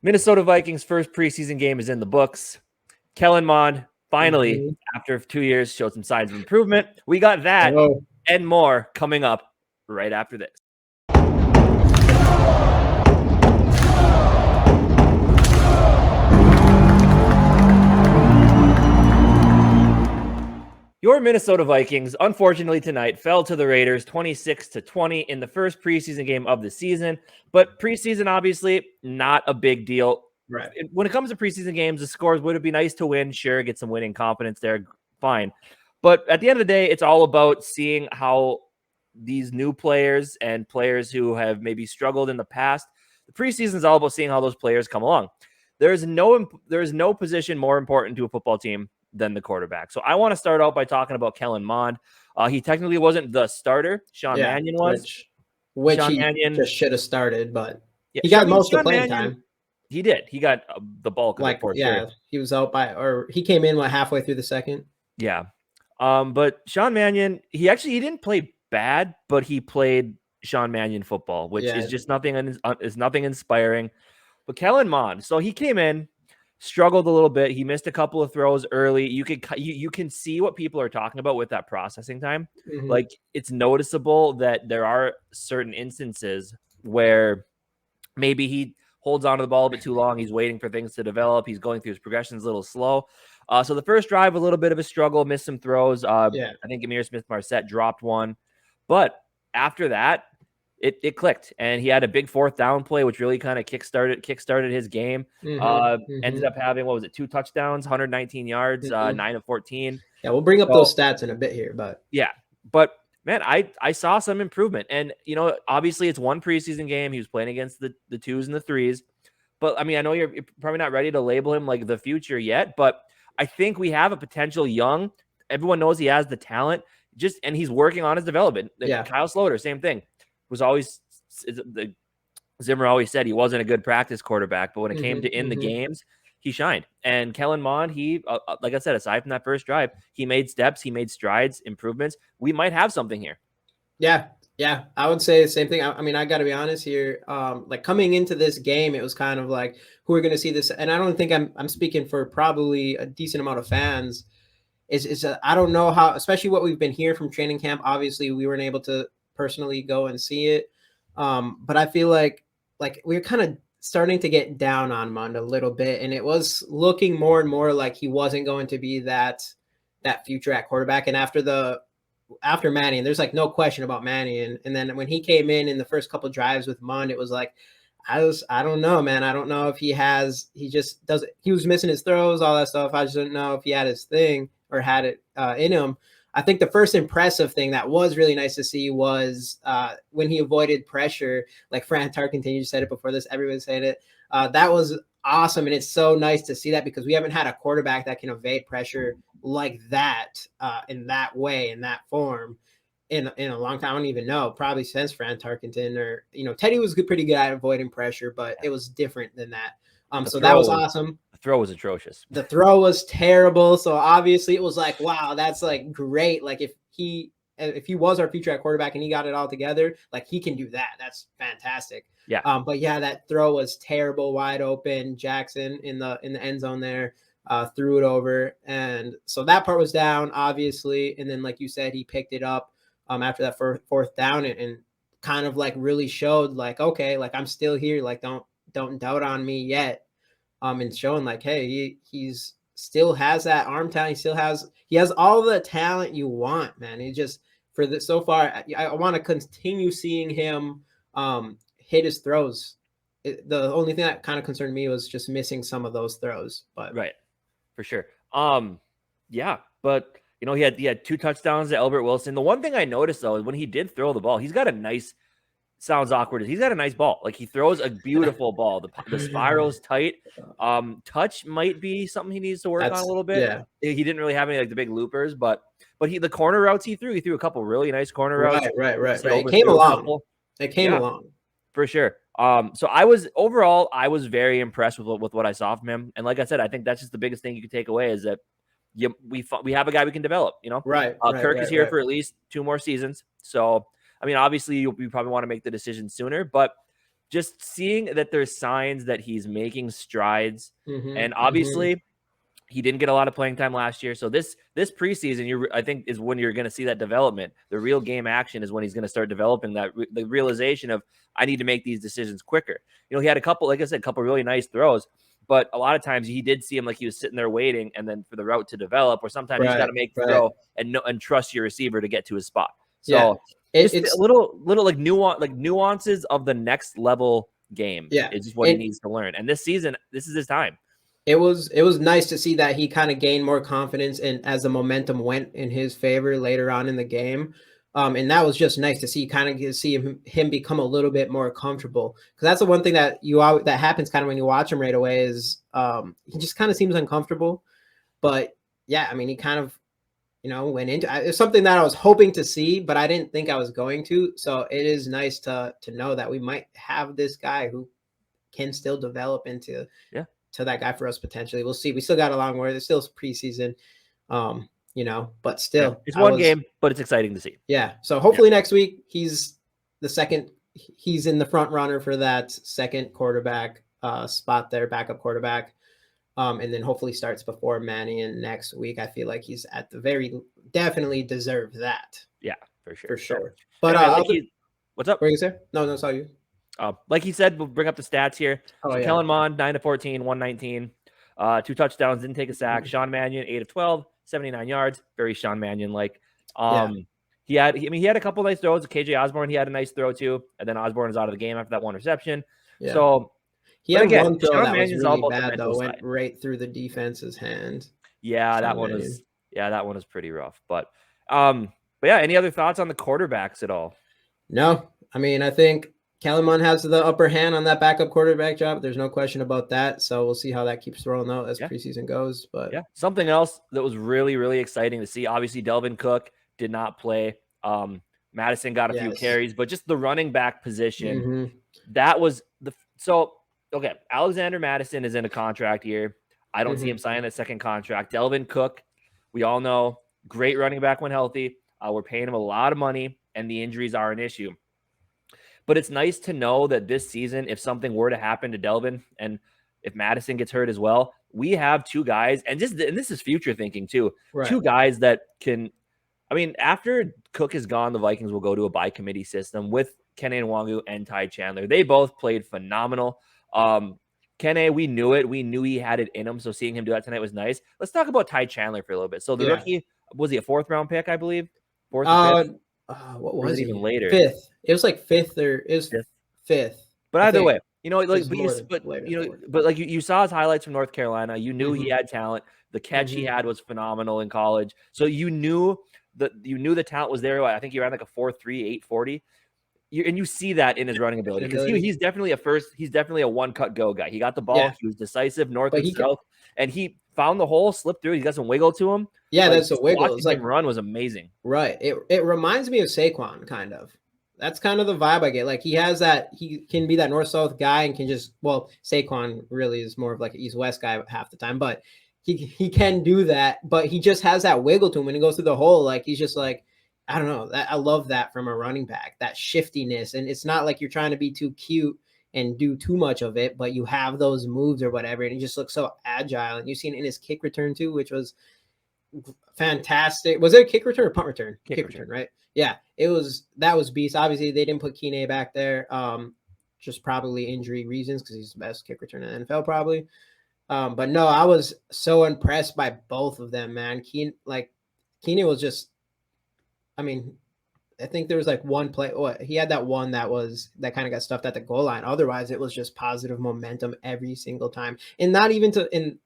Minnesota Vikings first preseason game is in the books. Kellen Mond finally, after 2 years, showed some signs of improvement. We got that and more coming up right after this. Your Minnesota Vikings, unfortunately tonight, fell to the Raiders 26-20 in the first preseason game of the season. But preseason, obviously, not a big deal. Right. When it comes to preseason games, the scores would it be nice to win? Sure, get some winning confidence there. Fine. But at the end of the day, it's all about seeing how these new players and players who have maybe struggled in the past, the preseason is all about seeing how those players come along. There is no position more important to a football team than the quarterback. So I want to start out by talking about Kellen Mond. He technically wasn't the starter. Sean Mannion was. Which Sean Mannion just should have started, but he got most of the playing time. He did. He got the bulk of it for sure. He was out he came in halfway through the second. Yeah. But Sean Mannion, he didn't play bad, but he played Sean Mannion football, which is just nothing inspiring. But Kellen Mond, so he came in, struggled a little bit. He missed a couple of throws early. You can see what people are talking about with that processing time. Like, it's noticeable that there are certain instances where maybe he holds onto the ball a bit too long. He's waiting for things to develop. He's going through his progressions a little slow. So the first drive, a little bit of a struggle, missed some throws. I think Amir Smith-Marset dropped one. But after that, it clicked, and he had a big fourth down play, which really kind of kickstarted his game. Ended up having, 2 touchdowns, 119 yards, 9 of 14. Yeah, we'll bring up those stats in a bit here, but but man, I saw some improvement, and obviously it's one preseason game. He was playing against the 2s and the 3s, but I mean, I know you're probably not ready to label him like the future yet, but I think we have a potential young. Everyone knows he has the talent, and he's working on his development. Kyle Sloter, same thing. Zimmer always said he wasn't a good practice quarterback, but when it came to the games, he shined. And Kellen Mond, he, like I said, aside from that first drive, he made steps, he made strides, improvements. We might have something here. Yeah, I would say the same thing. I mean, I got to be honest here. Like, coming into this game, it was kind of like, who are going to see this? And I don't think I'm speaking for probably a decent amount of fans. I don't know how, especially what we've been hearing from training camp. Obviously, we weren't able to personally go and see it. But I feel like we're kind of starting to get down on Mond a little bit, and it was looking more and more like he wasn't going to be that future at quarterback. And after Mannion, there's like no question about Mannion. And then when he came in the first couple drives with Mond, it was like, I don't know, man. I don't know if he was missing his throws, all that stuff. I just don't know if he had his thing or had it in him. I think the first impressive thing that was really nice to see was when he avoided pressure. Like Fran Tarkenton, you said it before this, everybody said it. That was awesome, and it's so nice to see that because we haven't had a quarterback that can evade pressure like that in that way, in that form, in a long time. I don't even know, probably since Fran Tarkenton or Teddy was pretty good at avoiding pressure, but it was different than that. So that was awesome. Throw was atrocious. The throw was terrible. So obviously it was like, wow, that's like great. Like if he was our future at quarterback and he got it all together, like he can do that. That's fantastic. Yeah. But yeah, that throw was terrible, wide open. Jackson in the end zone there threw it over. And so that part was down, obviously. And then, like you said, he picked it up after that fourth down and kind of like really showed like, okay, like I'm still here. Like don't doubt on me yet. And showing like, hey, he's still has that arm talent. He has all the talent you want, man. He just so far, I want to continue seeing him hit his throws. The only thing that kind of concerned me was just missing some of those throws. But right, for sure. Yeah, but he had 2 touchdowns to Albert Wilson. The one thing I noticed though is when he did throw the ball, he's got a nice. Sounds awkward. He's got a nice ball. Like, he throws a beautiful ball. The spiral's tight. Touch might be something he needs to work on a little bit. Yeah. He didn't really have any like the big loopers, but the corner routes he threw a couple really nice corner routes. Right. It came along. It came along for sure. So I was very impressed with what I saw from him. And like I said, I think that's just the biggest thing you can take away is that we have a guy we can develop. Right. Kirk is here for at least 2 more seasons. So. I mean, obviously, you probably want to make the decision sooner, but just seeing that there's signs that he's making strides. Mm-hmm, And obviously he didn't get a lot of playing time last year. So this preseason, I think, is when you're going to see that development. The real game action is when he's going to start developing the realization of, I need to make these decisions quicker. He had a couple, like I said, a couple really nice throws, but a lot of times he did see him like he was sitting there waiting, and then for the route to develop, or sometimes you just got to make the throw and trust your receiver to get to his spot. So it's a little like nuances of the next level game. Yeah, is just what he needs to learn. And this season, this is his time. It was nice to see that he kind of gained more confidence, and as the momentum went in his favor later on in the game. And that was just nice to see, kind of see him become a little bit more comfortable, because that's the one thing that that happens kind of when you watch him right away is he just kind of seems uncomfortable. But yeah, I mean, he kind of went into it's something that I was hoping to see, but I didn't think I was going to. So it is nice to know that we might have this guy who can still develop into to that guy for us potentially. We'll see. We still got a long way. There's still preseason, but still, it's one game, but it's exciting to see. Yeah. So hopefully next week he's in the front runner for that second quarterback spot there, backup quarterback. And then hopefully starts before Mannion next week. I feel like he's definitely deserves that. Yeah, for sure. For sure. But what's up? What are you say? No, it's all you. Like he said, we'll bring up the stats here. Kellen Mond, 9-14, 119, 2 touchdowns, didn't take a sack. Sean Mannion, 8 of 12, 79 yards. Very Sean Mannion-like. He had a couple nice throws. KJ Osborne, he had a nice throw too. And then Osborne is out of the game after that one reception. Yeah. So he had one throw that was really bad though. Went right through the defense's hand. Yeah, that one was pretty rough. But yeah, any other thoughts on the quarterbacks at all? No, I mean, I think Kellen Mond has the upper hand on that backup quarterback job. There's no question about that. So we'll see how that keeps rolling out as preseason goes. But something else that was really, really exciting to see. Obviously, Delvin Cook did not play. Madison got a few carries, but just the running back position, that was okay. Alexander Madison is in a contract year. I don't see him signing a second contract. Delvin Cook, we all know, great running back when healthy. We're paying him a lot of money, and the injuries are an issue. But it's nice to know that this season, if something were to happen to Delvin, and if Madison gets hurt as well, we have two guys, and this is future thinking too. Right. Two guys that can. I mean, after Cook is gone, the Vikings will go to a by committee system with Kene Nwangu and Ty Chandler. They both played phenomenal. Kene, we knew it. We knew he had it in him. So seeing him do that tonight was nice. Let's talk about Ty Chandler for a little bit. So the rookie, was he a 4th round pick, I believe? 4th or 5th? What was it? Even later? 5th. It was like 5th or it was 5th. But either way, but you saw his highlights from North Carolina. You knew he had talent. The catch he had was phenomenal in college. So you knew the talent was there. I think he ran like a 4.3, 840. And you see that in his running ability, because he's definitely a one-cut go guy. He got the ball. He was decisive north and south, and he found the hole, slipped through. He got some wiggle to him. Yeah, that's a wiggle. It's like run was amazing. Right. It reminds me of Saquon kind of. That's kind of the vibe I get. Like he has that, he can be that north-south guy and can just, Saquon really is more of like an east-west guy half the time, but he can do that, but he just has that wiggle to him when he goes through the hole. Like he's just like, I don't know. I love that from a running back, that shiftiness. And it's not like you're trying to be too cute and do too much of it, but you have those moves or whatever. And he just looks so agile. And you've seen it in his kick return too, which was fantastic. Was it a kick return or punt return? Kick return, right? Yeah, that was beast. Obviously, they didn't put Kene back there, just probably injury reasons, because he's the best kick returner in the NFL probably. But no, I was so impressed by both of them, man. Kene was just, I mean, I think there was like one play. He had that one that kind of got stuffed at the goal line. Otherwise, it was just positive momentum every single time. And not even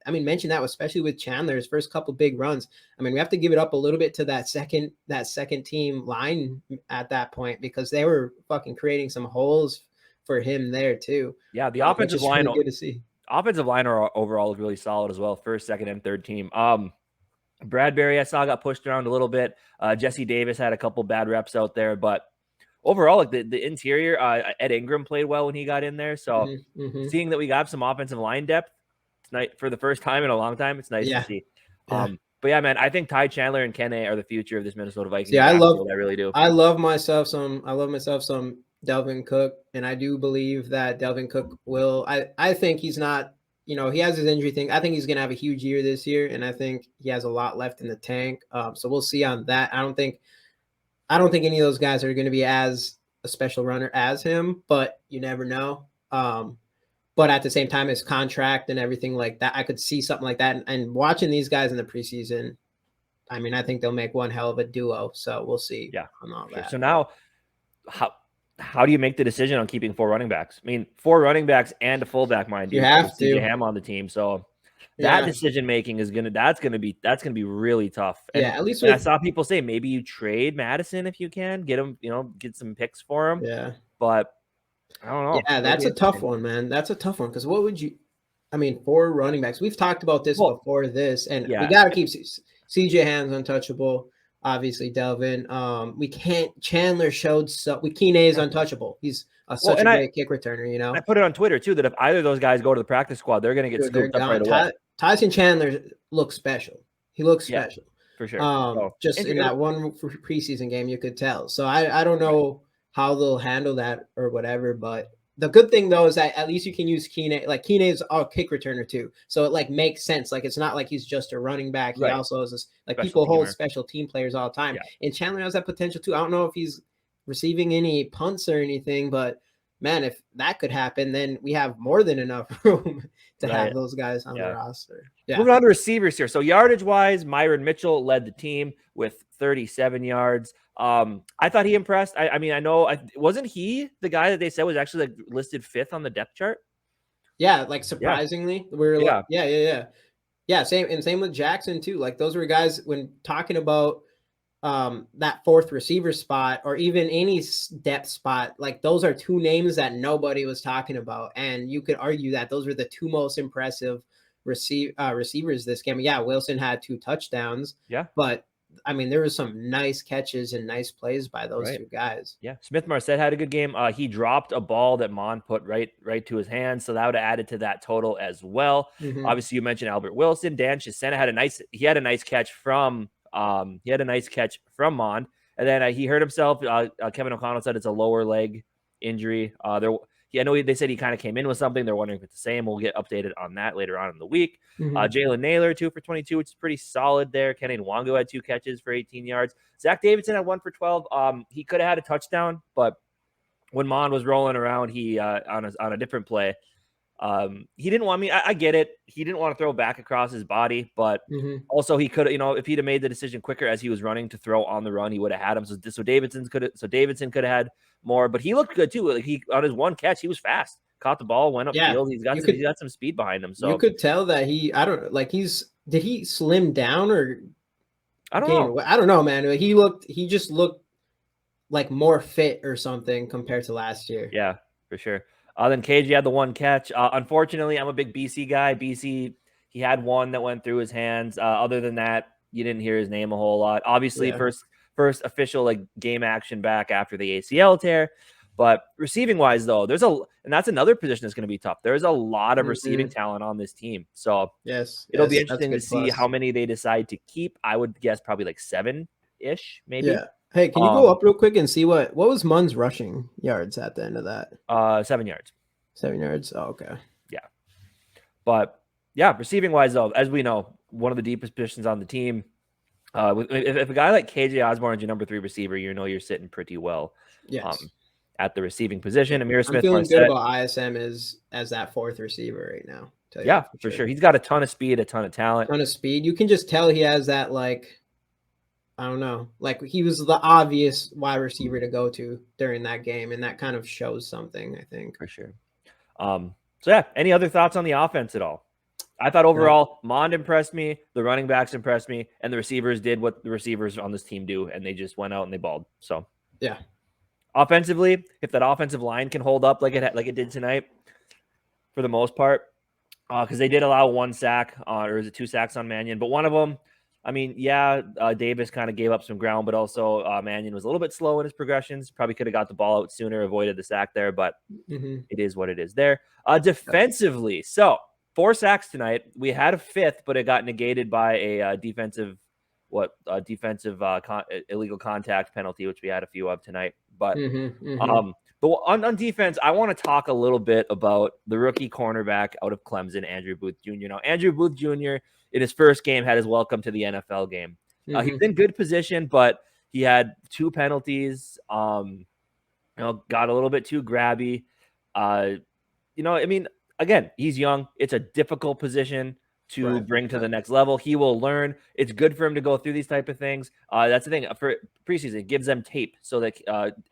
mention that, especially with Chandler's first couple big runs. I mean, we have to give it up a little bit to that second team line at that point, because they were fucking creating some holes for him there too. Yeah, the offensive line. Really good to see. Offensive line overall is really solid as well. First, second, and third team. Bradbury, I saw, got pushed around a little bit. Jesse Davis had a couple bad reps out there, but overall, like the interior, Ed Ingram played well when he got in there. So seeing that we got some offensive line depth tonight for the first time in a long time, it's nice to see. But yeah, man, I think Ty Chandler and Kene are the future of this Minnesota Vikings. Yeah, I really do. I love myself some Dalvin Cook, and I do believe that Dalvin Cook will. I think he's not. He has his injury thing. I think he's going to have a huge year this year, and I think he has a lot left in the tank. So we'll see on that. I don't think any of those guys are going to be as a special runner as him, but you never know. But at the same time, his contract and everything like that, I could see something like that. And watching these guys in the preseason, I mean, I think they'll make one hell of a duo. So we'll see on all that. So now, how do you make the decision on keeping 4 running backs? I mean, 4 running backs and a fullback, mind you. You have to. CJ Ham on the team, so that decision making is that's gonna be really tough. And, at least I saw people say maybe you trade Madison if you can get him, get some picks for him. Yeah, but I don't know. Yeah, that's a tough one, man. That's a tough one because what would you? I mean, 4 running backs. We've talked about this before this, and we got to keep CJ Ham's untouchable. Obviously, Delvin. We can't. Chandler showed so. Kene is untouchable. He's such a great kick returner. I put it on Twitter too that if either of those guys go to the practice squad, they're going to get scooped up right away. Tyson Chandler looks special. He looks special for sure. Just in that one preseason game, you could tell. So I don't know how they'll handle that or whatever, but the good thing though is that at least you can use Kene. Like Kene is a kick returner too, so it makes sense. Like it's not like he's just a running back. He also is this, people hold special team players all the time, and Chandler has that potential too. I don't know if he's receiving any punts or anything, but man, if that could happen, then we have more than enough room to have those guys on the roster. Moving on to receivers here. So yardage wise, Myron Mitchell led the team with 37 yards. I thought he impressed. I mean, I know wasn't he the guy that they said was actually listed 5th on the depth chart? Yeah, surprisingly, we're same with Jackson too. Like those were guys when talking about that 4th receiver spot or even any depth spot, like those are 2 names that nobody was talking about, and you could argue that those were the 2 most impressive receivers this game. Yeah, Wilson had 2 touchdowns. Yeah, but I mean, there was some nice catches and nice plays by those 2 guys. Yeah, Smith Marset had a good game. He dropped a ball that Mond put right to his hands, so that would have added to that total as well. Obviously, you mentioned Albert Wilson. Dan Chisena had a nice catch from Mond, and then he hurt himself. Kevin O'Connell said it's a lower leg injury. I know they said he kind of came in with something. They're wondering if it's the same. We'll get updated on that later on in the week. Jalen Naylor, 2 for 22, which is pretty solid there. Kenny Nwangu had 2 catches for 18 yards. Zach Davidson had 1 for 12. He could have had a touchdown, but when Mond was rolling around, he on a different play, he didn't want me. I get it. He didn't want to throw back across his body, but also he could, if he'd have made the decision quicker as he was running to throw on the run, he would have had him. So Davidson could have had more, but he looked good too. Like he on his 1 catch, he was fast. Caught the ball, went upfield. He's got some speed behind him. So you could tell that did he slim down or I don't know. I don't know, man. He just looked like more fit or something compared to last year. Yeah, for sure. Then KG had the 1 catch. Unfortunately, I'm a big BC guy. BC, he had 1 that went through his hands. Other than that, you didn't hear his name a whole lot. Obviously, first official game action back after the ACL tear. But receiving wise, though, and that's another position that's going to be tough. There's a lot of receiving talent on this team. So it'll be interesting to see how many they decide to keep. I would guess probably 7-ish, maybe. Yeah. Hey, can you go up real quick and see what was Mund's rushing yards at the end of that? 7 yards. 7 yards. Oh, okay. Yeah. But yeah, receiving wise, though, as we know, one of the deepest positions on the team. If a guy like KJ Osborne is your number 3 receiver, you're sitting pretty well. Yes. At the receiving position. Amir Smith. I'm feeling good about ISM as that 4th receiver right now. Yeah, for sure. He's got a ton of speed, a ton of talent. You can just tell he has that, I don't know, he was the obvious wide receiver to go to during that game, and that kind of shows something, I think. For sure. So yeah, any other thoughts on the offense at all? I thought overall, Mond impressed me, the running backs impressed me, and the receivers did what the receivers on this team do, and they just went out and they balled. So yeah. Offensively, if that offensive line can hold up like it did tonight, for the most part, because they did allow 1 sack, or is it 2 sacks on Mannion? But one of them, I mean, Davis kind of gave up some ground, but also Mannion was a little bit slow in his progressions. Probably could have got the ball out sooner, avoided the sack there, but it is what it is there. Defensively, so 4 sacks tonight. We had a 5th, but it got negated by a defensive illegal contact penalty, which we had a few of tonight. But But on defense, I want to talk a little bit about the rookie cornerback out of Clemson, Andrew Booth Jr. Now, Andrew Booth Jr. in his first game had his welcome to the NFL game. He was in good position, but he had 2 penalties. Got a little bit too grabby. I mean, again, he's young. It's a difficult position to bring to the next level. He will learn. It's good for him to go through these type of things. That's the thing for preseason. It gives them tape so that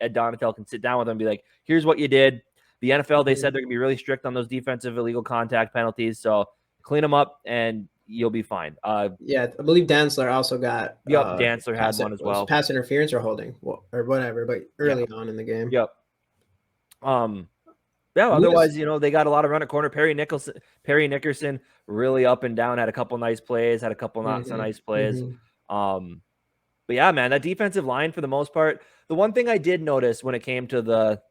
Ed Donatel can sit down with them and be like, here's what you did. The NFL, they said they're going to be really strict on those defensive illegal contact penalties. So clean them up and you'll be fine. Yeah, I believe Dantzler also got. Yep, Dantzler had one as well. Pass interference or holding or whatever, but early on in the game. Yep. Yeah, otherwise, they got a lot of run at corner. Perry Nickerson, really up and down, had a couple nice plays, had a couple not so nice plays. But yeah, man, that defensive line for the most part. The one thing I did notice when it came to the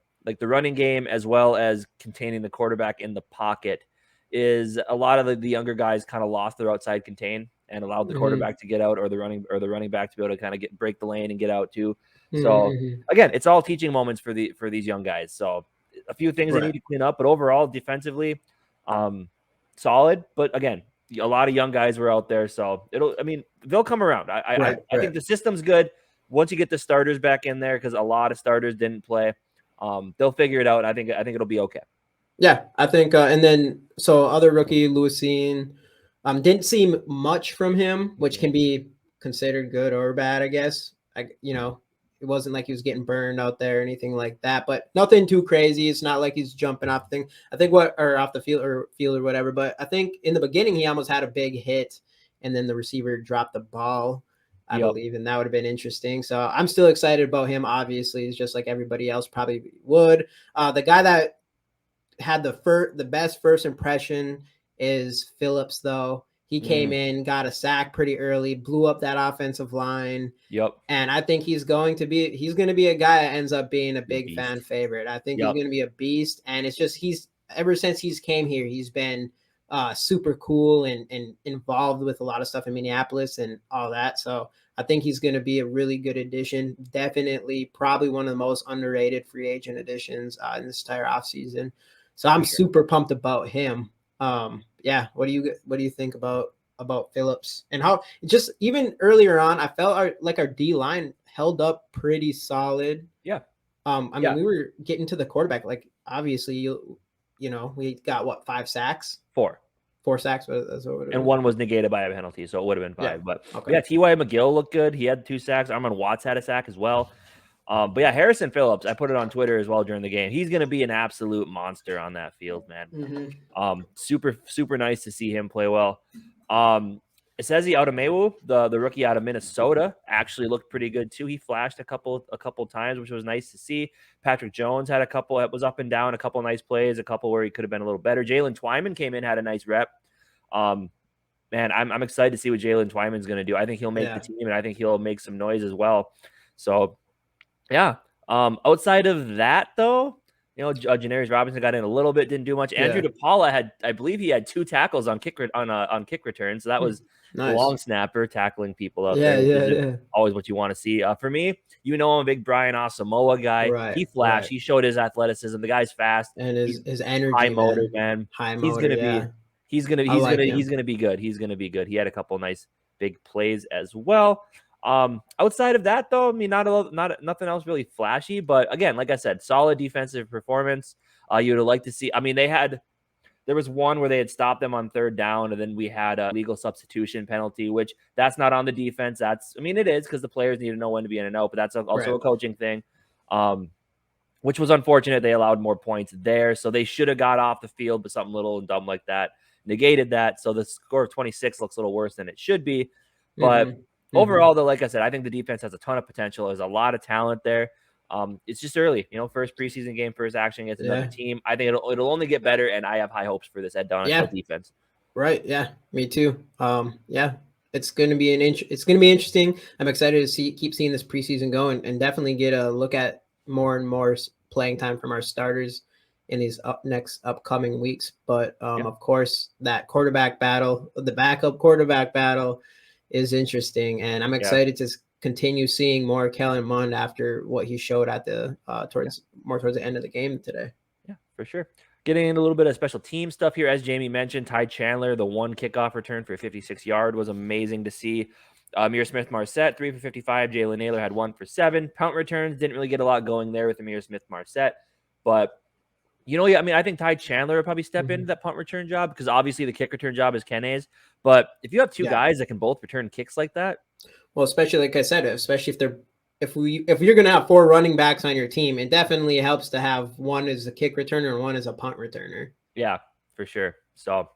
running game as well as containing the quarterback in the pocket is a lot of the younger guys kind of lost their outside contain and allowed the quarterback to get out or the running back to be able to kind of break the lane and get out too. So again, it's all teaching moments for these young guys. So a few things they need to clean up, but overall defensively, solid. But again, a lot of young guys were out there, so they'll come around. I think the system's good once you get the starters back in there because a lot of starters didn't play. They'll figure it out. I think it'll be okay. Yeah, I think, and then so other rookie Lewisine, didn't see much from him, which can be considered good or bad, I guess. It wasn't like he was getting burned out there or anything like that, but nothing too crazy. It's not like he's jumping off the thing. I think off the field or whatever. But I think in the beginning he almost had a big hit, and then the receiver dropped the ball, I believe, and that would have been interesting. So I'm still excited about him. Obviously, it's just like everybody else probably would. The guy that had the best first impression is Phillips, though. He came in, got a sack pretty early, blew up that offensive line. Yep. And I think he's going to be a guy that ends up being a big fan favorite. I think he's going to be a beast. And it's just ever since he's came here, he's been super cool and involved with a lot of stuff in Minneapolis and all that. So I think he's going to be a really good addition. Definitely probably one of the most underrated free agent additions in this entire offseason. So I'm super pumped about him. Yeah. What do you think about Phillips and how just even earlier on, I felt our D line held up pretty solid. Yeah. We were getting to the quarterback. Like obviously we got 5 sacks, 4 sacks. And one was negated by a penalty. So it would have been 5, but T.Y. McGill looked good. He had 2 sacks. Armand Watts had a sack as well. But yeah, Harrison Phillips, I put it on Twitter as well during the game. He's going to be an absolute monster on that field, man. Super, super nice to see him play well. It says Audemawu, the rookie out of Minnesota, actually looked pretty good too. He flashed a couple times, which was nice to see. Patrick Jones had a couple that was up and down, a couple nice plays, a couple where he could have been a little better. Jalen Twyman came in, had a nice rep. Man, I'm excited to see what Jalen Twyman's going to do. I think he'll make the team, and I think he'll make some noise as well. So, yeah. Outside of that, though, Janarius Robinson got in a little bit, didn't do much. Andrew DePaula I believe he had 2 tackles on kick return, so that was nice. Long snapper tackling people out there. Yeah. Always what you want to see. For me, I'm a big Brian Asamoah guy. Right, he flashed. He showed his athleticism. The guy's fast and his energy, high motor, man. High motor. He's gonna be good. He's gonna be good. He had a couple nice big plays as well. Outside of that, though, nothing else really flashy. But again, like I said, solid defensive performance. You would like to see. There was one where they had stopped them on 3rd down, and then we had a legal substitution penalty, which that's not on the defense. It is because the players need to know when to be in and out, but that's also a coaching thing, which was unfortunate. They allowed more points there, so they should have got off the field, but something little and dumb like that negated that. So the score of 26 looks a little worse than it should be, but. Overall, though, like I said, I think the defense has a ton of potential. There's a lot of talent there. It's just early, first preseason game, first action against another team. I think it'll only get better, and I have high hopes for this Ed Donatel defense. Right. Yeah. Me too. It's going to be interesting. I'm excited to keep seeing this preseason go and definitely get a look at more and more playing time from our starters in these upcoming weeks. But of course, that quarterback battle, the backup quarterback battle, is interesting, and I'm excited to continue seeing more Kellen Mond after what he showed at the towards the end of the game today. Yeah, for sure. Getting into a little bit of special team stuff here, as Jamie mentioned, Ty Chandler, the one kickoff return for a 56-yard was amazing to see. Amir Smith-Marset, 3 for 55. Jalen Naylor had 1 for 7. Punt returns, didn't really get a lot going there with Amir Smith-Marset. But, I think Ty Chandler would probably step into that punt return job because obviously the kick return job is Kene's. But if you have two guys that can both return kicks like that. Well, especially like I said, especially if you're going to have 4 running backs on your team, it definitely helps to have one as a kick returner and one as a punt returner. Yeah, for sure. So,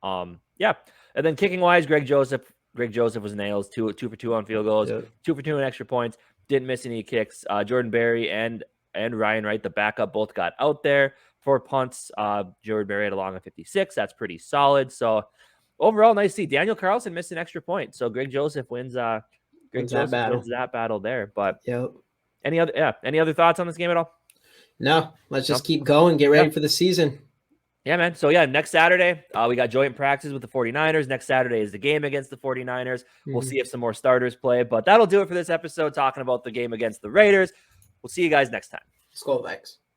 yeah. And then kicking wise, Greg Joseph was nails, 2 for 2 on field goals, 2 for 2 on extra points, didn't miss any kicks. Jordan Berry and Ryan Wright, the backup, both got out there for punts. Jordan Berry had a long of 56. That's pretty solid. So overall, nice to see. Daniel Carlson missed an extra point. So Greg Joseph wins that battle there. But any other thoughts on this game at all? No, let's just keep going. Get ready for the season. Yeah, man. So, next Saturday, we got joint practice with the 49ers. Next Saturday is the game against the 49ers. We'll see if some more starters play. But that'll do it for this episode, talking about the game against the Raiders. We'll see you guys next time. Skol, Vikes.